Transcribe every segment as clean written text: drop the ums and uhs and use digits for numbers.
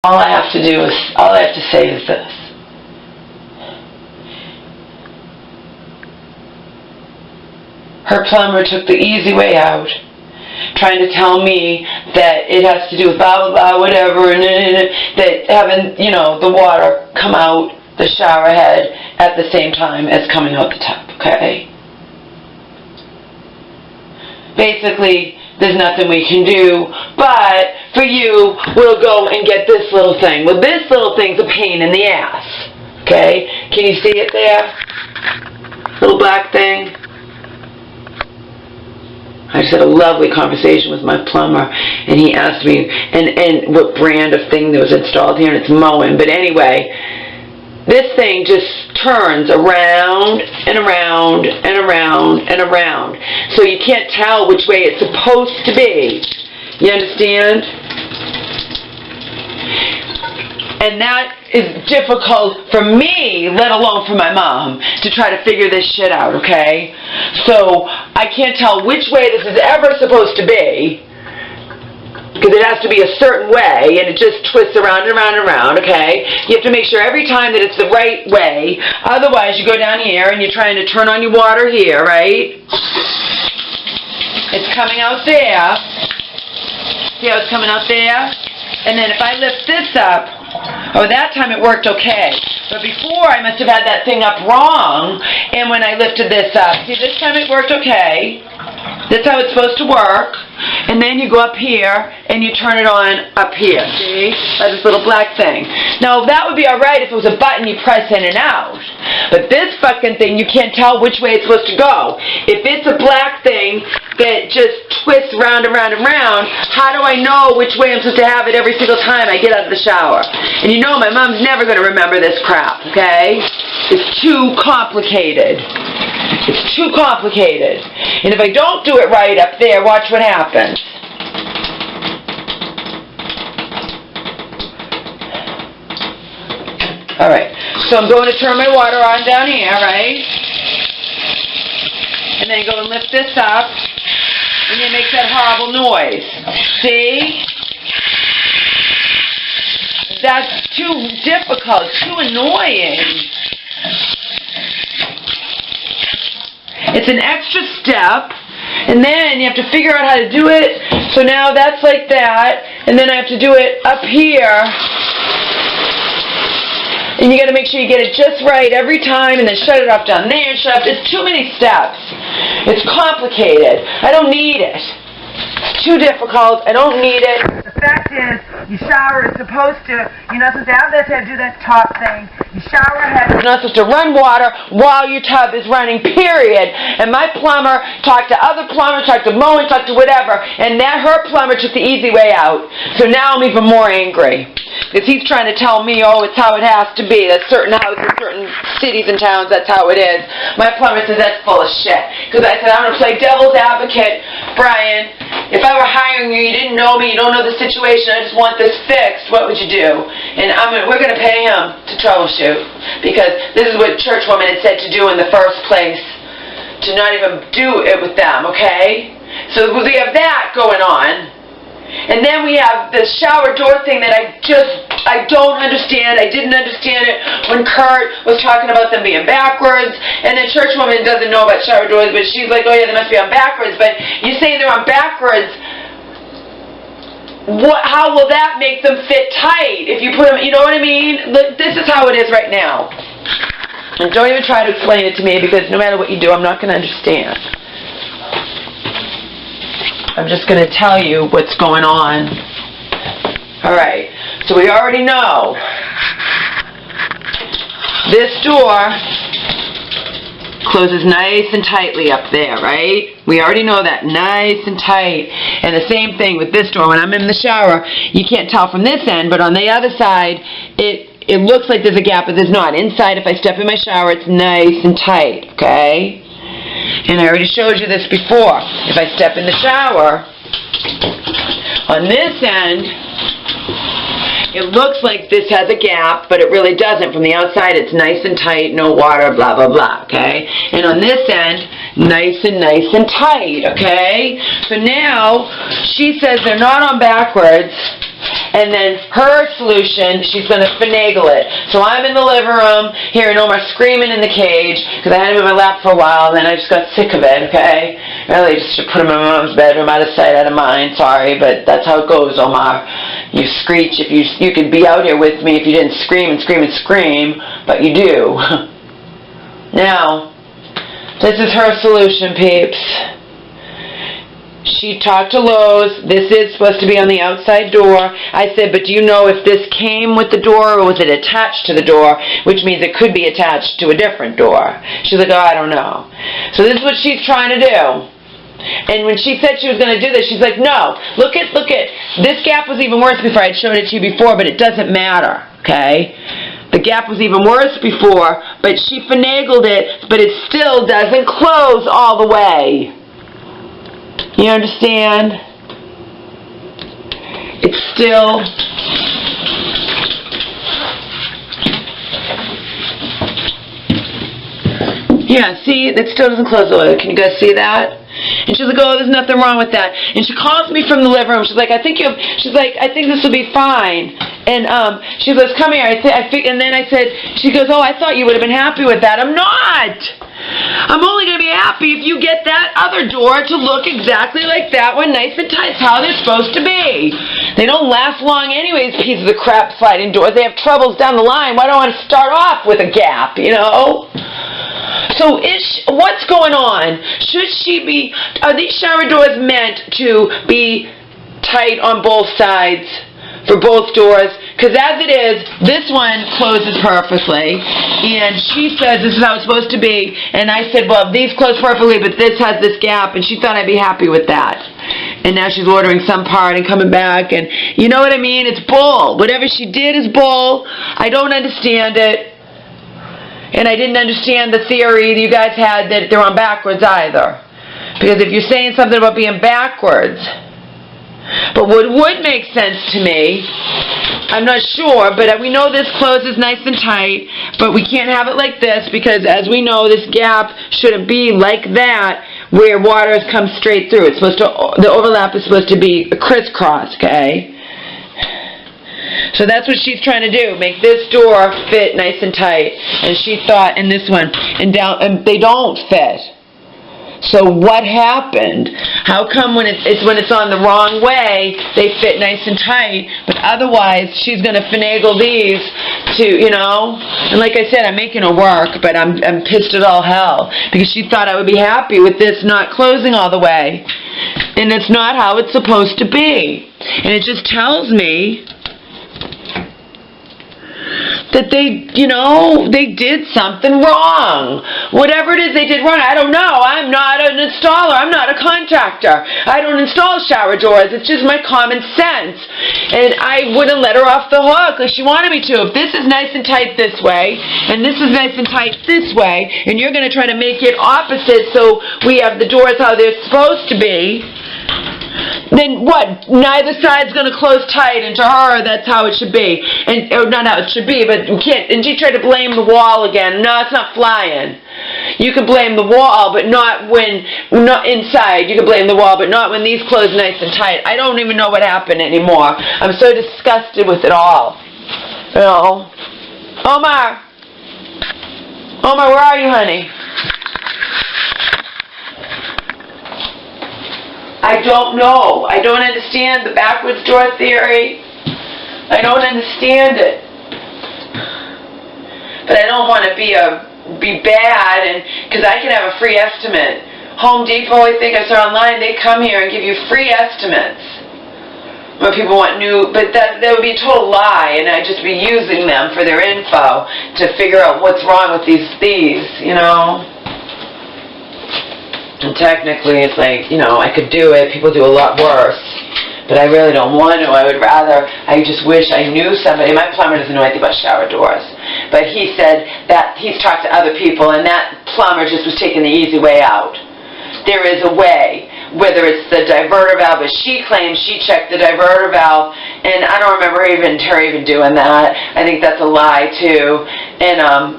All I have to say is this. Her plumber took the easy way out, trying to tell me that it has to do with blah, blah, blah, whatever, and that having, you know, the water come out the shower head at the same time as coming out the tub, okay? Basically, there's nothing we can do, but for you, we'll go and get this little thing. Well, this little thing's a pain in the ass, okay? Can you see it there? Little black thing. I just had a lovely conversation with my plumber, and he asked me and what brand of thing that was installed here, and it's Moen. But anyway, this thing just turns around and around and around and around. So you can't tell which way it's supposed to be. You understand? And that is difficult for me, let alone for my mom, to try to figure this shit out, okay? So I can't tell which way this is ever supposed to be, because it has to be a certain way, and it just twists around and around and around, okay? You have to make sure every time that it's the right way. Otherwise, you go down here, and you're trying to turn on your water here, right? It's coming out there. See how it's coming out there? And then if I lift this up, that time it worked okay. But before, I must have had that thing up wrong, and when I lifted this up, see, this time it worked okay. That's how it's supposed to work. And then you go up here, and you turn it on up here, see? By this little black thing. Now, that would be alright if it was a button you press in and out. But this fucking thing, you can't tell which way it's supposed to go. If it's a black thing that just twists round and round and round, how do I know which way I'm supposed to have it every single time I get out of the shower? And you know my mom's never going to remember this crap, okay? It's too complicated. It's too complicated. And if I don't do it right up there, watch what happens. Alright, so I'm going to turn my water on down here, right? And then go and lift this up, and it makes that horrible noise. See? That's too difficult, too annoying. It's an extra step, and then you have to figure out how to do it. So now that's like that, and then I have to do it up here. And you got to make sure you get it just right every time, and then shut it off down there, and shut up. It's too many steps. It's complicated. I don't need it. It's too difficult. I don't need it. The fact is, your shower is supposed to, you're not supposed to have this head do that top thing. Your shower head is not supposed to run water while your tub is running, period. And my plumber talked to other plumbers, talked to Moen, talked to whatever, and her plumber took the easy way out. So now I'm even more angry. Because he's trying to tell me, oh, it's how it has to be. That certain houses, certain cities and towns, that's how it is. My plumber says that's full of shit. Because I said, I'm going to play devil's advocate. Brian, if I were hiring you, you didn't know me, you don't know the situation, I just want this fixed, what would you do? And we're going to pay him to troubleshoot. Because this is what Churchwoman had said to do in the first place. To not even do it with them, okay? So we have that going on. And then we have the shower door thing that I don't understand. I didn't understand it when Kurt was talking about them being backwards. And then Churchwoman doesn't know about shower doors, but she's like, oh yeah, they must be on backwards. But you're saying they're on backwards. How will that make them fit tight if you put them, you know what I mean? This is how it is right now. And don't even try to explain it to me, because no matter what you do, I'm not going to understand. I'm just going to tell you what's going on. Alright, so we already know this door closes nice and tightly up there, right? We already know that, nice and tight. And the same thing with this door. When I'm in the shower, you can't tell from this end, but on the other side, it looks like there's a gap, but there's not. Inside, if I step in my shower, it's nice and tight, okay? And I already showed you this before. If I step in the shower, on this end, it looks like this has a gap, but it really doesn't. From the outside, it's nice and tight, no water, blah, blah, blah, okay? And on this end, nice and tight, okay? So now, she says they're not on backwards, And then her solution, she's going to finagle it. So I'm in the living room, hearing Omar screaming in the cage, because I had him in my lap for a while, and then I just got sick of it, okay? Really, just should put him in my mom's bedroom, out of sight, out of mind, sorry, but that's how it goes, Omar. You screech, if you could be out here with me if you didn't scream and scream and scream, but you do. Now, this is her solution, peeps. She talked to Lowe's. This is supposed to be on the outside door. I said, but do you know if this came with the door or was it attached to the door, which means it could be attached to a different door. She's like, oh, I don't know. So this is what she's trying to do. And when she said she was going to do this, she's like, no, look at, this gap was even worse before. I had showed it to you before, but it doesn't matter, okay? The gap was even worse before, but she finagled it, but it still doesn't close all the way. You understand? It's still... Yeah, see? It still doesn't close the way. Can you guys see that? And she's like, oh, there's nothing wrong with that. And she calls me from the living room. She's like, I think this will be fine. And she goes, come here. And then I said, she goes, oh, I thought you would have been happy with that. I'm not. I'm only going to be happy if you get that other door to look exactly like that one, nice and tight. It's how they're supposed to be. They don't last long anyways, pieces of crap sliding doors. They have troubles down the line. Why do I want to start off with a gap, you know? So what's going on? Are these shower doors meant to be tight on both sides for both doors? Because as it is, this one closes perfectly, and she says this is how it's supposed to be, and I said, well, these close perfectly, but this has this gap, and she thought I'd be happy with that. And now she's ordering some part and coming back, and you know what I mean? It's bull. Whatever she did is bull. I don't understand it. And I didn't understand the theory that you guys had that they're on backwards either. Because if you're saying something about being backwards, but what would make sense to me, I'm not sure, but we know this closes nice and tight, but we can't have it like this because as we know, this gap shouldn't be like that where water comes straight through. It's supposed to, the overlap is supposed to be a crisscross, okay? So that's what she's trying to do, make this door fit nice and tight. And she thought, and this one, and they don't fit. So what happened? How come when it's on the wrong way, they fit nice and tight, but otherwise she's going to finagle these to, you know? And like I said, I'm making her work, but I'm pissed at all hell because she thought I would be happy with this not closing all the way. And it's not how it's supposed to be. And it just tells me that they, you know, they did something wrong. Whatever it is they did wrong, I don't know. I'm not an installer. I'm not a contractor. I don't install shower doors. It's just my common sense. And I wouldn't let her off the hook like she wanted me to. If this is nice and tight this way, and this is nice and tight this way, and you're going to try to make it opposite so we have the doors how they're supposed to be, then what? Neither side's going to close tight, and to her, that's how it should be. And or not how it should be, but we can't. And she tried to blame the wall again. No, it's not flying. You can blame the wall, but not inside. You can blame the wall, but not when these close nice and tight. I don't even know what happened anymore. I'm so disgusted with it all. You know, Omar, where are you, honey? I don't know. I don't understand the backwards door theory. I don't understand it. But I don't want to be bad, and because I can have a free estimate. Home Depot, I think I saw online, they come here and give you free estimates. When people want new, but that would be a total lie, and I'd just be using them for their info to figure out what's wrong with these, you know. And technically, it's like, you know, I could do it. People do a lot worse. But I really don't want to. I just wish I knew somebody. My plumber doesn't know anything about shower doors. But he said that he's talked to other people, and that plumber just was taking the easy way out. There is a way, whether it's the diverter valve, but she claims she checked the diverter valve, and I don't remember her even doing that. I think that's a lie, too. And,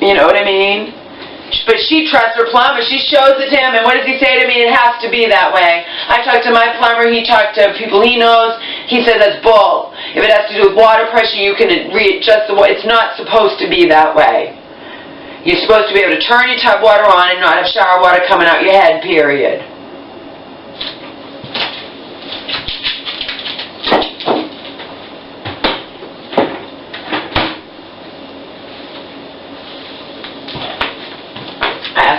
you know what I mean? But she trusts her plumber. She shows it to him, and what does he say to me? It has to be that way. I talked to my plumber. He talked to people he knows. He says that's bull. If it has to do with water pressure, you can readjust the water. It's not supposed to be that way. You're supposed to be able to turn your tub water on and not have shower water coming out your head, period.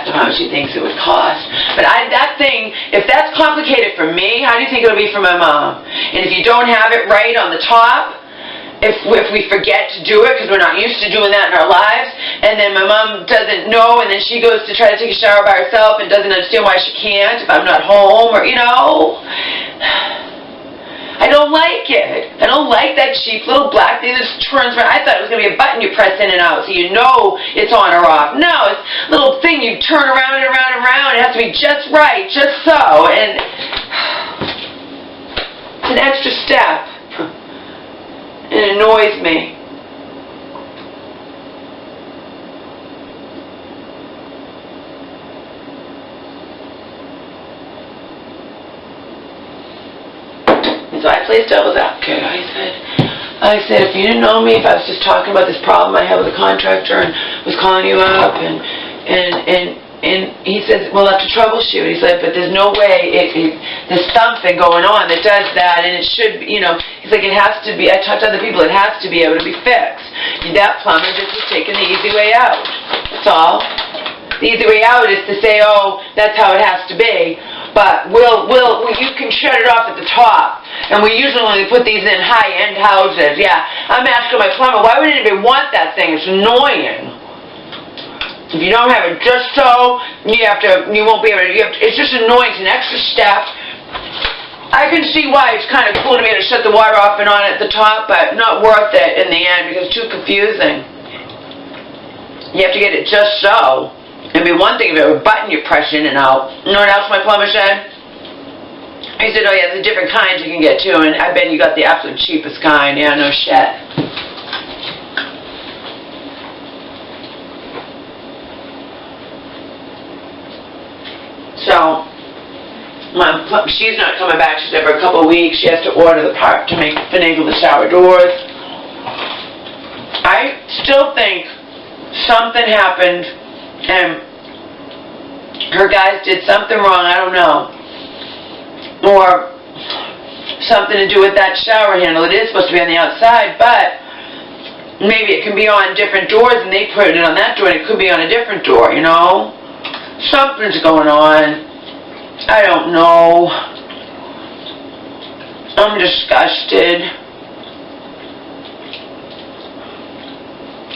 How much she thinks it would cost. But that thing, if that's complicated for me, how do you think it'll be for my mom? And if you don't have it right on the top, if we forget to do it because we're not used to doing that in our lives, and then my mom doesn't know, and then she goes to try to take a shower by herself and doesn't understand why she can't if I'm not home, or, you know, I don't like it. I don't like that cheap little black thing that turns around. I thought it was going to be a button you press in and out so you know it's on or off. No, it's a little thing you turn around and around and around. It has to be just right, just so. And it's an extra step. It annoys me. So I played devil's advocate. I said, if you didn't know me, if I was just talking about this problem I had with a contractor and was calling you up, and he says, we'll have to troubleshoot. He said, but there's no way there's something going on that does that, and it should, you know. He's like, it has to be. I talked to other people. It has to be able to be fixed. That plumber just was taking the easy way out. That's all. The easy way out is to say, oh, that's how it has to be. But you can shut it off at the top. And we usually only put these in high-end houses. Yeah, I'm asking my plumber, why would anybody want that thing? It's annoying. If you don't have it just so, you won't be able to, it's just annoying. It's an extra step. I can see why it's kind of cool to be able to shut the water off and on at the top, but not worth it in the end because it's too confusing. You have to get it just so. It'd be one thing if it were a button you press in and out. You know what else my plumber said? He said, oh yeah, there's different kinds you can get too, and I bet you got the absolute cheapest kind. Yeah, no shit. So, she's not coming back. She's there for a couple of weeks. She has to order the part to finagle the shower doors. I still think something happened and her guys did something wrong, I don't know. Or something to do with that shower handle. It is supposed to be on the outside, but maybe it can be on different doors and they put it on that door and it could be on a different door, you know? Something's going on. I don't know. I'm disgusted.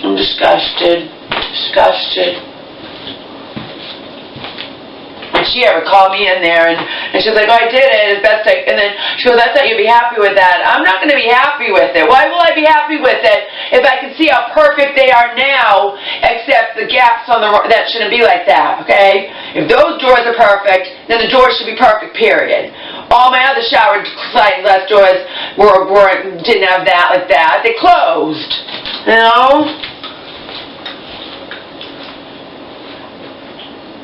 I'm disgusted. Disgusted. And she ever called me in there and she was like, oh, I did it as best I, and then she goes, I thought you'd be happy with that. I'm not going to be happy with it. Why will I be happy with it if I can see how perfect they are now, except the gaps on that shouldn't be like that, okay? If those doors are perfect, then the doors should be perfect, period. All my other shower sliding glass doors didn't have that like that. They closed, you know?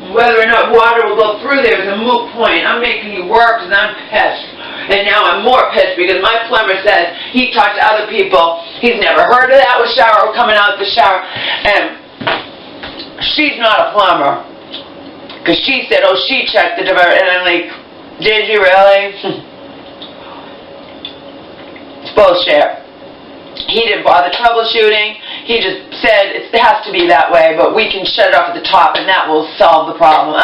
Whether or not water will go through there is a moot point. I'm making you work because I'm pissed. And now I'm more pissed because my plumber says he talked to other people. He's never heard of that with shower coming out of the shower. And she's not a plumber. Because she said, oh, she checked the diverter. And I'm like, did you really? It's bullshit. He didn't bother troubleshooting. He just said it has to be that way, but we can shut it off at the top and that will solve the problem.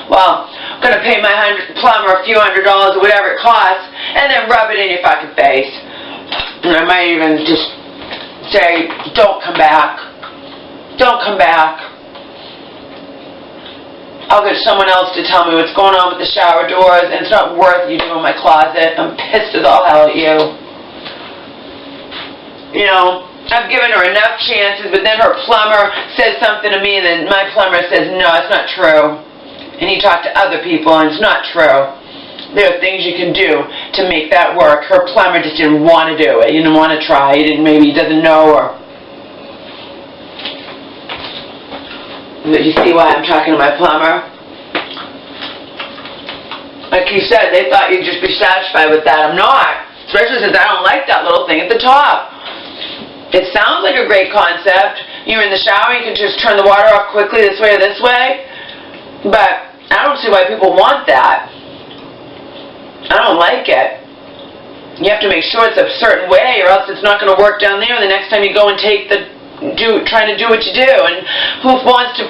Well, I'm going to pay my plumber a few $100s or whatever it costs and then rub it in your fucking face. And I might even just say, don't come back. Don't come back. I'll get someone else to tell me what's going on with the shower doors, and it's not worth you doing my closet. I'm pissed as all hell at you. You know, I've given her enough chances, but then her plumber says something to me, and then my plumber says, no, it's not true. And he talked to other people, and it's not true. There are things you can do to make that work. Her plumber just didn't want to do it. He didn't want to try. Maybe he doesn't know, or You see why I'm talking to my plumber? Like he said, they thought you'd just be satisfied with that. I'm not. Especially since I don't like that little thing at the top. It sounds like a great concept. You're in the shower, you can just turn the water off quickly this way or this way. But I don't see why people want that. I don't like it. You have to make sure it's a certain way or else it's not going to work down there the next time you go and trying to do what you do. And who wants to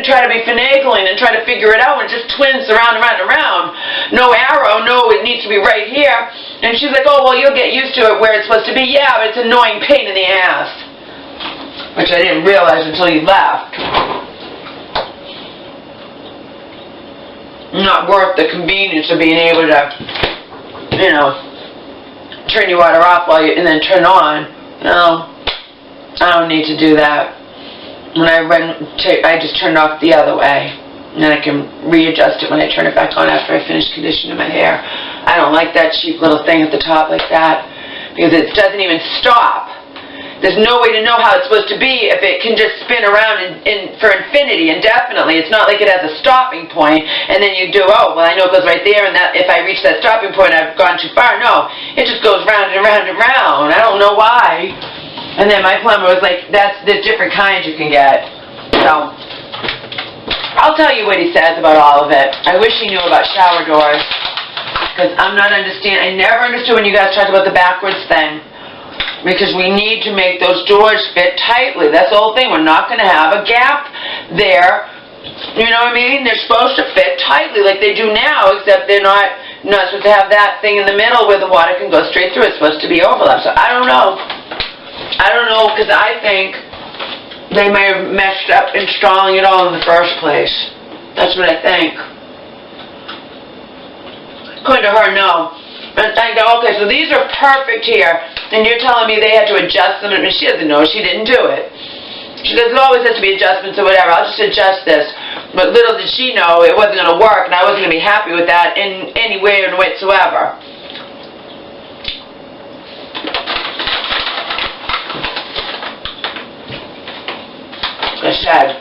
try to be finagling and try to figure it out when it just twins around and around and around? No arrow, no, it needs to be right here. And she's like, oh, well, you'll get used to it where it's supposed to be. Yeah, but it's an annoying pain in the ass. Which I didn't realize until you left. Not worth the convenience of being able to, you know, turn your water off and then turn on. No, I don't need to do that. When I just turn it off the other way. And then I can readjust it when I turn it back on after I finish conditioning my hair. I don't like that cheap little thing at the top like that. Because it doesn't even stop. There's no way to know how it's supposed to be if it can just spin around for infinity, indefinitely. It's not like it has a stopping point, and then you do, oh, well, I know it goes right there, and that if I reach that stopping point, I've gone too far. No, it just goes round and round and round. I don't know why. And then my plumber was like, there's different kinds you can get. So, I'll tell you what he says about all of it. I wish he knew about shower doors, because I'm not understanding. I never understood when you guys talked about the backwards thing. Because we need to make those doors fit tightly. That's the whole thing. We're not going to have a gap there. You know what I mean? They're supposed to fit tightly like they do now, except they're not supposed to have that thing in the middle where the water can go straight through. It's supposed to be overlap. So I don't know. I don't know, because I think they may have messed up installing it all in the first place. That's what I think. According to her, no. And I go, okay, so these are perfect here, and you're telling me they had to adjust them, and she doesn't know, she didn't do it. She goes, it always has to be adjustments or whatever, I'll just adjust this. But little did she know it wasn't going to work, and I wasn't going to be happy with that in any way or whatsoever. I said,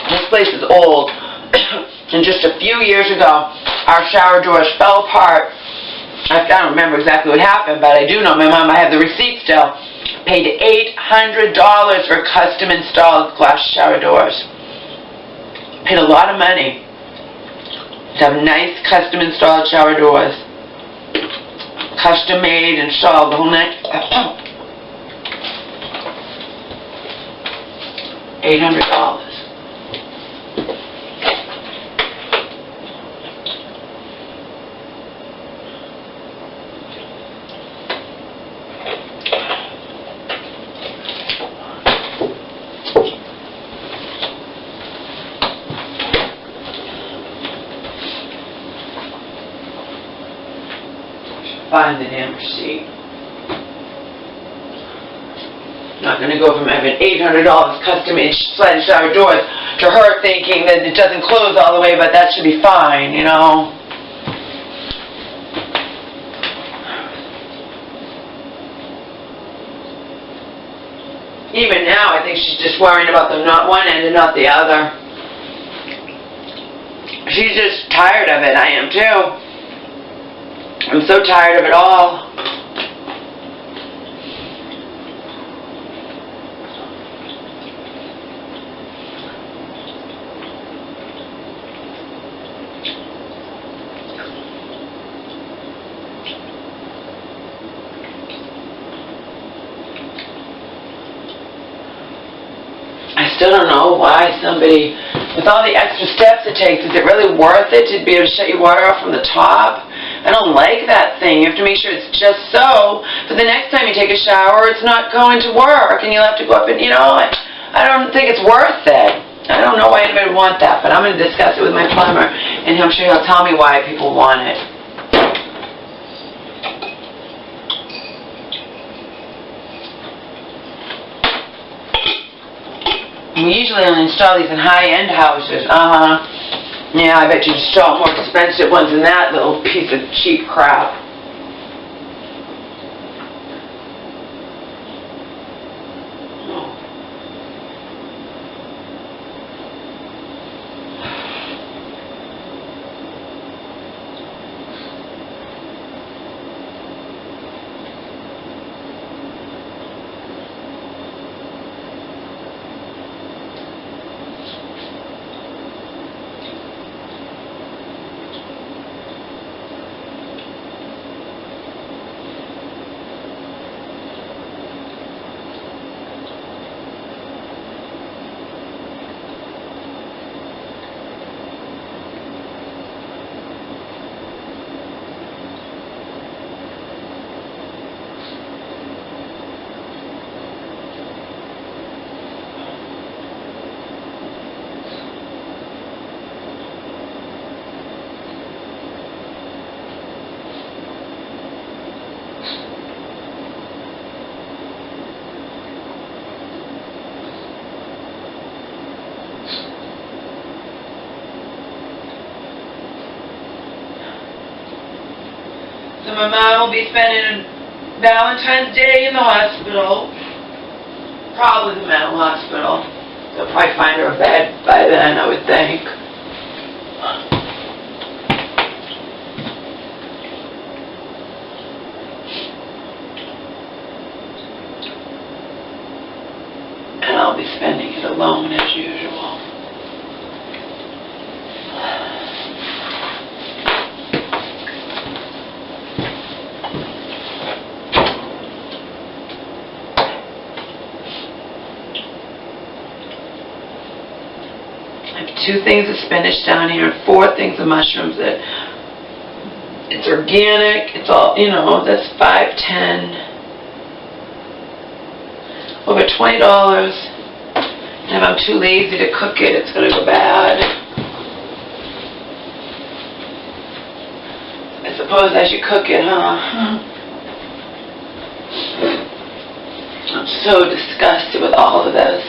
this place is old, and just a few years ago, our shower doors fell apart. I don't remember exactly what happened, but I do know my mom, I have the receipt still, paid $800 for custom installed glass shower doors. Paid a lot of money to have nice custom installed shower doors. Custom made, installed, the whole night. $800. Find the damn receipt. Not going to go from having $800 custom-made sliding shower doors to her thinking that it doesn't close all the way, but that should be fine, you know. Even now, I think she's just worrying about the not one end and not the other. She's just tired of it. I am too. I'm so tired of it all. I still don't know why somebody, with all the extra steps it takes, is it really worth it to be able to shut your water off from the top? I don't like that thing. You have to make sure it's just so. But the next time you take a shower, it's not going to work, and you'll have to go up and, you know, I don't think it's worth it. I don't know why anybody would want that, but I'm going to discuss it with my plumber, and I'm sure he'll tell me why people want it. We usually only install these in high-end houses. Yeah, I bet you install more expensive ones than that little piece of cheap crap. So my mom will be spending Valentine's Day in the hospital. Probably the mental hospital. They'll probably find her a bed by then, I would think. And I'll be spending it alone as usual. I have 2 things of spinach down here, 4 things of mushrooms that it's organic, it's all, you know, that's $5, $10. Over $20, and if I'm too lazy to cook it, it's going to go bad. I suppose I should cook it, huh? I'm so disgusted with all of this.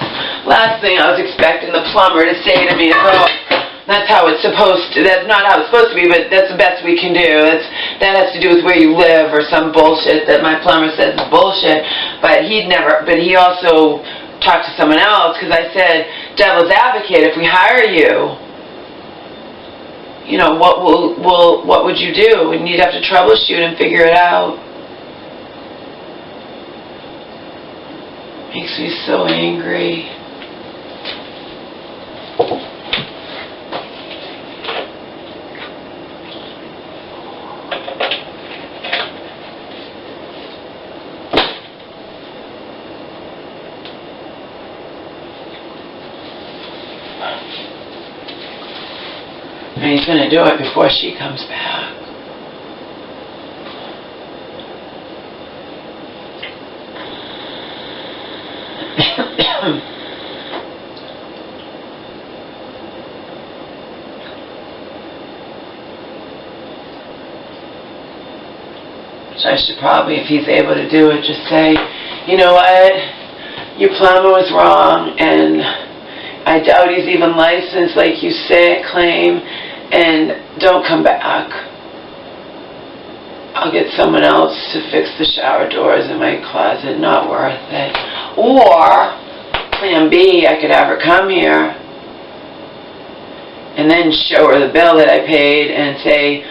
Last thing I was expecting the plumber to say to me is, oh, that's how it's supposed to, that's not how it's supposed to be, but that's the best we can do. That has to do with where you live or some bullshit that my plumber says is bullshit. But he also talked to someone else, because I said, devil's advocate, if we hire you, you know, what would you do? And you'd have to troubleshoot and figure it out. Makes me so angry. And he's going to do it before she comes back. So I should probably, if he's able to do it, just say, you know what, your plumber was wrong, and I doubt he's even licensed like you say, claim, and don't come back. I'll get someone else to fix the shower doors in my closet, not worth it. Or, plan B, I could have her come here and then show her the bill that I paid and say,